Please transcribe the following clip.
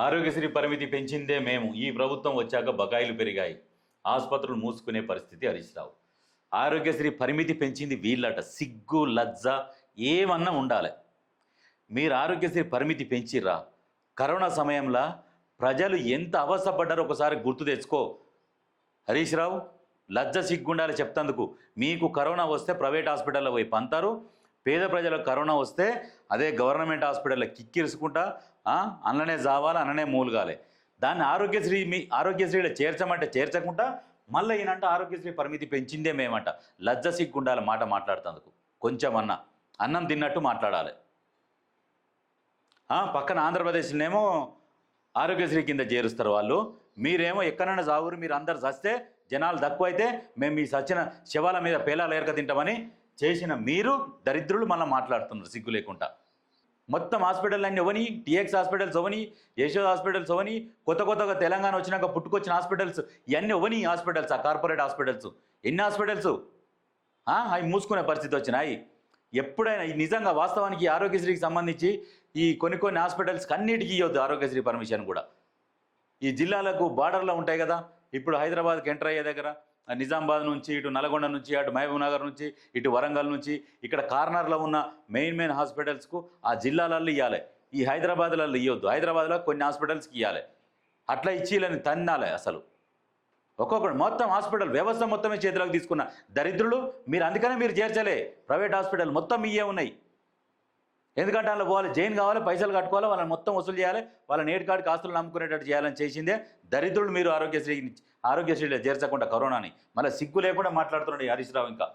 ఆరోగ్యశ్రీ పరిమితి పెంచిందే మేము. ఈ ప్రభుత్వం వచ్చాక బకాయిలు పెరిగాయి. ఆసుపత్రులు మూసుకునే పరిస్థితి హరీష్ రావు. ఆరోగ్యశ్రీ పరిమితి పెంచింది వీళ్ళట. సిగ్గు లజ్జ ఏమన్నా ఉండాలి. మీరు ఆరోగ్యశ్రీ పరిమితి పెంచిర్రా? కరోనా సమయంలో ప్రజలు ఎంత అవస్థపడ్డారో ఒకసారి గుర్తు తెచ్చుకో హరీష్ రావు. లజ్జ సిగ్గుండాలి చెప్తందుకు. మీకు కరోనా వస్తే ప్రైవేట్ హాస్పిటల్లో పోయి పంతారు. పేద ప్రజలకు కరోనా వస్తే అదే గవర్నమెంట్ హాస్పిటల్లో కిక్కిరుసుకుంటా అన్ననే జావాలి, అన్ననే మూలుగాలి. దాన్ని ఆరోగ్యశ్రీలో చేర్చమంటే చేర్చకుండా మళ్ళీ ఈయనంట ఆరోగ్యశ్రీ పరిమితి పెంచిందే మేమంట. లజ్జ సిగ్గుండాలి మాట మాట్లాడుతందుకు. కొంచెం అన్నం తిన్నట్టు మాట్లాడాలి. పక్కన ఆంధ్రప్రదేశ్లోనేమో ఆరోగ్యశ్రీ కింద చేరుస్తారు వాళ్ళు. మీరేమో ఎక్కడైనా జావురు, మీరు అందరు చస్తే జనాలు తక్కువైతే మేము మీ సచ్చిన శవాల మీద పేలాలు ఏరక తింటామని చేసిన మీరు దరిద్రులు మళ్ళీ మాట్లాడుతున్నారు సిగ్గు లేకుండా. మొత్తం హాస్పిటల్ అన్నీ అవని, టీఎక్స్ హాస్పిటల్స్ అవని, యశోద హాస్పిటల్స్ అవని, కొత్తగా తెలంగాణ వచ్చినాక పుట్టుకొచ్చిన హాస్పిటల్స్ ఇవన్నీ అవని హాస్పిటల్స్. ఆ కార్పొరేట్ హాస్పిటల్స్ ఎన్ని హాస్పిటల్స్ అవి మూసుకునే పరిస్థితి వచ్చినాయి. ఎప్పుడైనా నిజంగా వాస్తవానికి ఆరోగ్యశ్రీకి సంబంధించి ఈ కొన్ని హాస్పిటల్స్కి అన్నిటికీ ఇవ్వద్దు ఆరోగ్యశ్రీ పర్మిషన్ కూడా. ఈ జిల్లాలకు బార్డర్లో ఉంటాయి కదా. ఇప్పుడు హైదరాబాద్కి ఎంటర్ అయ్యే దగ్గర నిజామాబాద్ నుంచి, ఇటు నల్గొండ నుంచి, అటు మహబూబ్ నగర్ నుంచి, ఇటు వరంగల్ నుంచి, ఇక్కడ కార్నర్లో ఉన్న మెయిన్ హాస్పిటల్స్కు ఆ జిల్లాలలో ఇవ్వాలి. ఈ హైదరాబాద్లలో ఇవ్వద్దు. హైదరాబాద్లో కొన్ని హాస్పిటల్స్కి ఇవ్వాలి. అట్లా ఇచ్చిలని తన్నాలి అసలు. ఒక్కొక్కడు మొత్తం హాస్పిటల్ వ్యవస్థ మొత్తమే చేతిలోకి తీసుకున్న దరిద్రులు మీరు. అందుకనే మీరు చేర్చలే. ప్రైవేట్ హాస్పిటల్ మొత్తం ఇవే ఉన్నాయి. ఎందుకంటే అందులో పోవాలి, జైన్ కావాలి, పైసలు కట్టుకోవాలి, వాళ్ళని మొత్తం వసూలు చేయాలి, వాళ్ళ నేటి కాడికి ఆస్తులు నమ్ముకునేటట్టు చేయాలని చేసిందే దరిద్రులు మీరు. ఆరోగ్యశ్రీలో చేర్చకుండా కరోనాని మళ్ళీ సిగ్గు లేకుండా మాట్లాడుతున్నాడు హరీష్ రావు ఇంకా.